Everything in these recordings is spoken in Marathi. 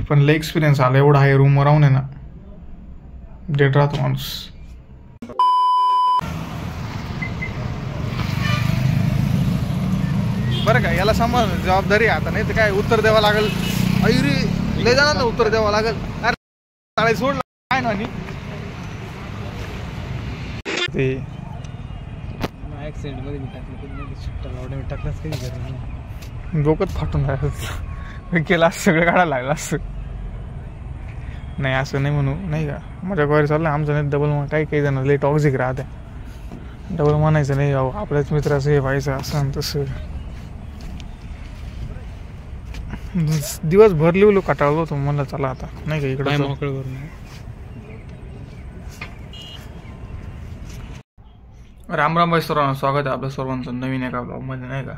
पण लय एक्सपिरियन्स आला एवढा आहे रूमवर राहून आहे ना, डेट राहतो माणूस. बरं का, याला समज जबाबदारी आता, नाही तर काय उत्तर द्यावं लागेल. ऐरी लय जाणार ना उत्तर द्यावं लागेल. अरे सोडलं काय ना ते ऍक्सिडेंट मध्ये मी टाकलंच काही डोकंच फाटून जायचं केलं असं, सगळं काढायला लागलं असं. नाही असं नाही म्हणू, नाही का, माझ्या घरी चाललं आमचं. नाही डबल काही काही जण लय टॉक्सिक राहते, डबल म्हणायचं नाही अहो आपल्याच मित्राचं हे व्हायचं असं तसं. दिवसभर लिवलो कटाळलो होतो, म्हणलं चला आता नाही का इकडे मोकळं करून. राम राम भाई सर्वांना, स्वागत आहे आपल्या सर्वांचं नवीन एका ब्लॉगमध्ये, नाही का.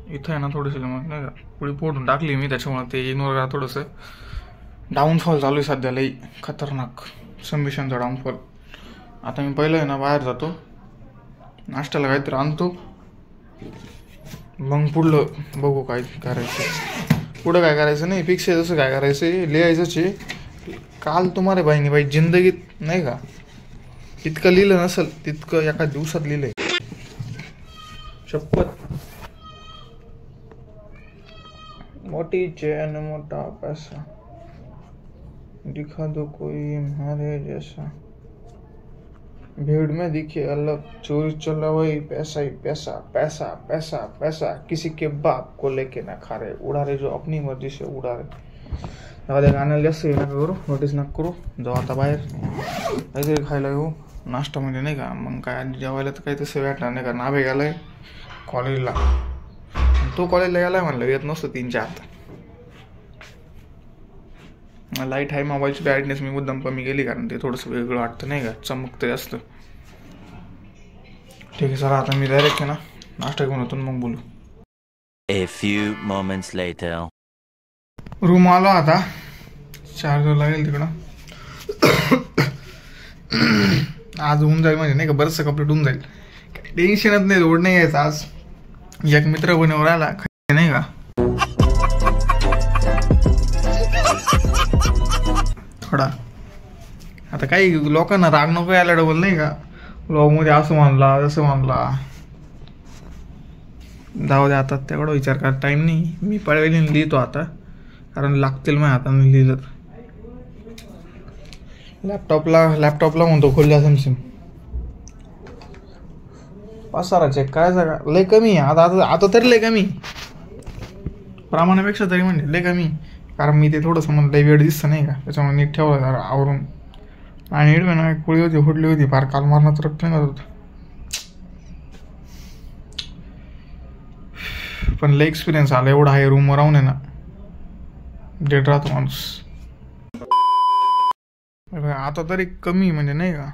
इथं आहे ना थोडंसं मग नाही का पुढे पोटून टाकली मी, त्याच्यामुळे ते इग्नोर करा. थोडंसं डाऊनफॉल चालू आहे सध्या, लई खतरनाक सबमिशनचा डाऊनफॉल. आता मी पहिलं आहे ना बाहेर जातो, नाश्त्याला काहीतरी आणतो, मग पुढलं बघू काय करायचं. पुढं काय करायचं नाही फिक्स आहे, जसं काय करायचं लिहायचंच आहे. काल तुम्हाला बहिणी बाई जिंदगीत नाही का इतकं लिहिलं नसेल तितकं एका दिवसात लिहिलंय, शपथ. मोठी चैन मोटा पैसा दिखा दो कोई हमारे जैसा, भीड़ में दिखे अलग, चोरी चला वही पैसा ही पैसा, पैसा पैसा पैसा, किसी के बाप को लेके ना खा रहे, उड़ा रहे जो अपनी मर्जी से उड़ा रहे. गाण्याला जास्त हे नका करू, नोटीस नका करू. जाऊ आता बाहेर काहीतरी खायला येऊ नाश्तामध्ये, नाही का. मग काय जेवायला तर काही तसं भेटणार नाही, कारण आबे गेलाय कॉलेजला. तो कॉलेजला गेलाय म्हणलं येत नसतो 3-4. लाईट आहे, मोबाईलची ब्राईटनेस मी मुद्दाम कमी केली कारण ते थोडंसं वेगळं वाटतं, नाही का, चमकतं जास्त. ठीक आहे चला, आता मी डायरेक्ट आहे ना नाश्ता घेऊन होतो, मग बोलू. A few moments later. Room आलो आता, चार्जर लागेल तिकडं. आज होऊन जाईल म्हणजे नाही का, बरंचसं कंप्लीट होऊन जाईल, टेन्शनच नाही, रोड नाही यायचं. आज एक मित्र बनवर आला नाही का, थोडा आता काही लोकांना राग नको यायला डबल, नाही का. ब्लॉगमध्ये असं मानला तसं मानला, जाऊ दे आता तेवढा विचार करा, टाईम नाही. मी पळवेली लिहितो आता, कारण लागतील माझ्या हाताने लिहिलं. लॅपटॉपला म्हणतो खोलल्या सॅमसंग पसारा चेक काय जागा लय कमी आहे आता. आता तरी लय कमी प्रमाणापेक्षा तरी म्हणजे लय कमी, कारण मी ते थोडंसं मला लय वेळ दिसतं नाही का, त्याच्यामुळे नीट ठेवलं जरा आवरून. आणि नीट ना कुळी होती फुटली होती, फार काल मारण्यात रक्त निघत होतं. पण लय एक्सपिरियन्स आला एवढा आहे रूमवर राहून आहे ना, डेट राहतो माणूस. आता तरी कमी म्हणजे नाही का,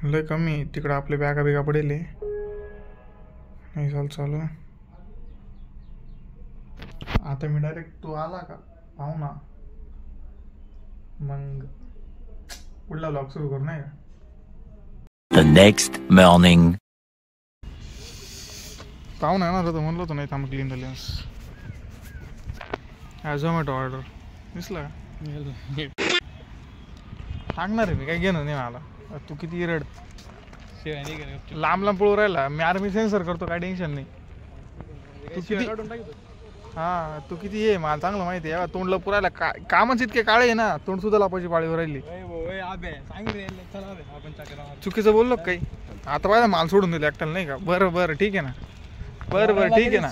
लय कमी. तिकडं आपले बॅगा बिगा पडेल नाही चालू. आता मी डायरेक्ट तो आला का पाहू ना, मग पुढला ब्लॉग सुरू करू, नाही का. The next morning. पाहून येणार होतं, म्हणलं होतं नाही थांब clean the lens. Zomato order दिसला का, सांगणार आहे मी, काही घेणं नाही मला. तू किती रड लांब लांब पळू राहिला, मी आर्मी सेन्सर करतो, काय टेन्शन नाही. तू किती हा तू किती ये मला चांगलं माहिती आहे. तोंड लपुरायला कामच इतके काळे आहे ना, तोंड सुद्धा लापायची पाळीवर राहिली. चुकीचं बोललो काही, आता पाहिजे माल सोडून दिलं एकट्याला, नाही का. बरं ठीक आहे ना, बरं ठीक आहे ना.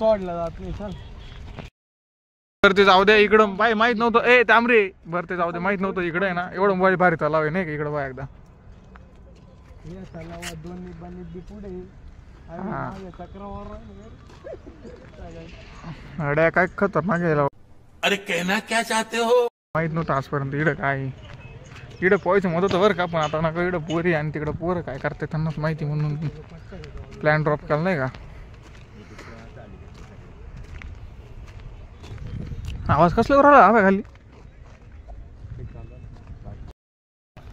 बरं ते जाऊ द्या, इकडं बाई माहित नव्हतं ए तांबरे. बरं ते जाऊ दे, माहित नव्हतं इकडे आहे ना एवढं मोबाईल भारी तलाव आहे, नाही का. इकडं बा एकदा अड्या काय खतरनाक आहे. अरे कहना क्या चाहते हो. माहित नव्हतं आजपर्यंत इकडं काय, इकडं पोहायचं मत होतं बरं का, पण आता नका इकडं पोरी आणि तिकडं पोरं काय करते त्यांनाच माहिती, म्हणून प्लॅन ड्रॉप केला, नाही का. आवाज कसल्यावर आला हवा खाली.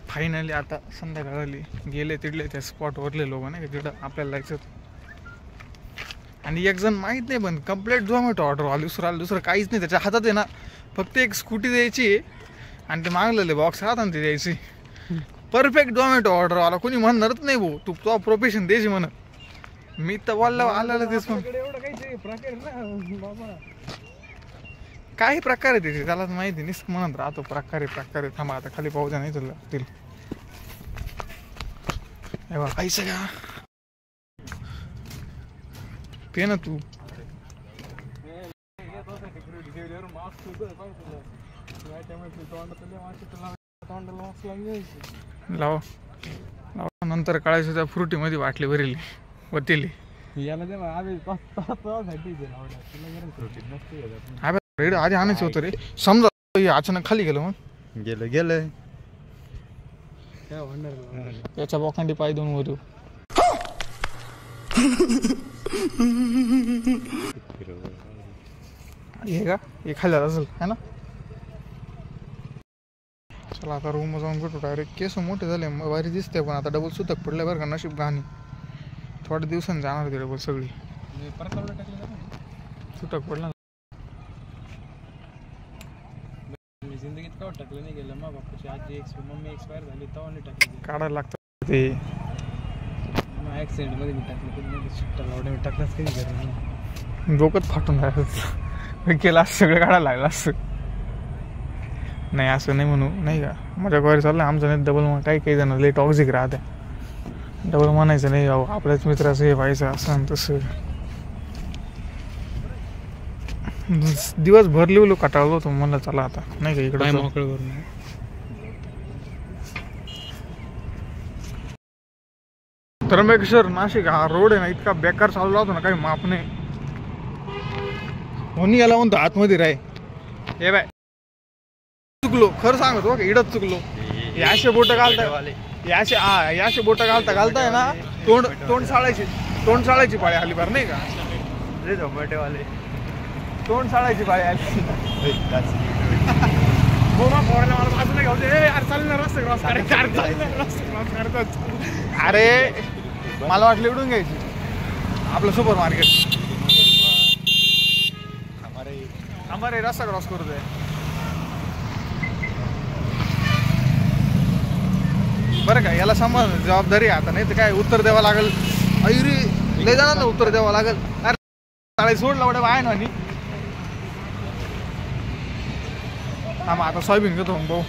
फायनली आता संध्याकाळ आली, गेले तिडले त्या स्पॉटवरले लोक नाही का, तिकडं आपल्याला जायचं. आणि एक जण माहीत नाही पण कंप्लीट झोमॅटो ऑर्डर आली, दुसरं काहीच नाही त्याच्या हातात आहे ना. फक्त एक स्कूटी द्यायची आणि ते मागलेले बॉक्स राहतात ना ते द्यायची. परफेक्ट झोमॅटो ऑर्डर आला, कोणी म्हणणारच नाही भाऊ तू तो प्रोफेशन द्यायची म्हणत. मी तर बोलला आलेला तेच मग एवढं काही प्रकार ना बाबा. काही प्रकार आहे त्याचे त्याला माहिती नाही, म्हणत राहतो प्रकारे थांबा आता खाली पाहू द्या नाही तुला खायचं का पे ना तू. लाव नंतर काढायचं त्या फ्रुटी मध्ये वाटली भरेली वतेली. आधी आणायचं होतं रे, समजा अचानक खाली गेलं मग गेलं याच्या बोखांडी पाय दोन वर हे का हे खाल्ल्यात असेल है ना. चला आता रूम जाऊन भेटू. डायरेक्ट केस मोठे झाले भारी दिसते पण आता डबल सुतक पडले बरं का. नशीब घाणी थोड्या दिवसांनी जाणार होती डबल सगळी. सुतक पडला जिंदगीत का टाकलं नाही गेलं. मग बापूची आजी मम्मी एक्सपायर झाली तेव्हा नाही टाकली. काढायला लागतं ते ॲक्सिडेंटमध्ये मी टाकलं सुट्टा लावड्या मी टाकलाच काही गरज डोकंच फाटून जायचं केलं असं सगळं काढायला लागलं असं. नाही असं नाही म्हणू नाही का माझ्या घरी चाललं आमचं नाही डबल. मग काही जण लई टॉक्सिक राहते. डबल म्हणायचं नाही अहो आपल्याच मित्राचं हे व्हायचं असं आणि तसं. दिवसभर लिवलो कटाळलो होतो म्हणलं चला आता नाही का इकडे मोकळं करून. त्र्यंबकेश्वर नाशिक हा रोड आहे ना इतका बेकार चालला होता ना काही माप नाही. कोणी याला म्हणतो आतमध्ये राय हे बाय चुकलो खरं सांगतो का इडच चुकलो. याशे बोट घालताय याशे बोट घालताय ना तोंड साळायची पाळी आली बरं नाही का. झोमॅटोवाले तोंड साळायची पाळी आली. मला बाजूला घेऊ दे यार चालेल ना रस्ता क्रॉस अरे मला वाटलं इकडून घ्यायची आपलं सुपर मार्केट. हमारे रस्ता क्रॉस करू दे बरं का. याला सांभाळ जबाबदारी आता नाही तर काय उत्तर द्यावं लागेल. ऐरी लय जाणार ना उत्तर द्यावं लागेल. अरे सोडला एवढ्या आहे ना. आता सोयाबीन घेतो भाऊ.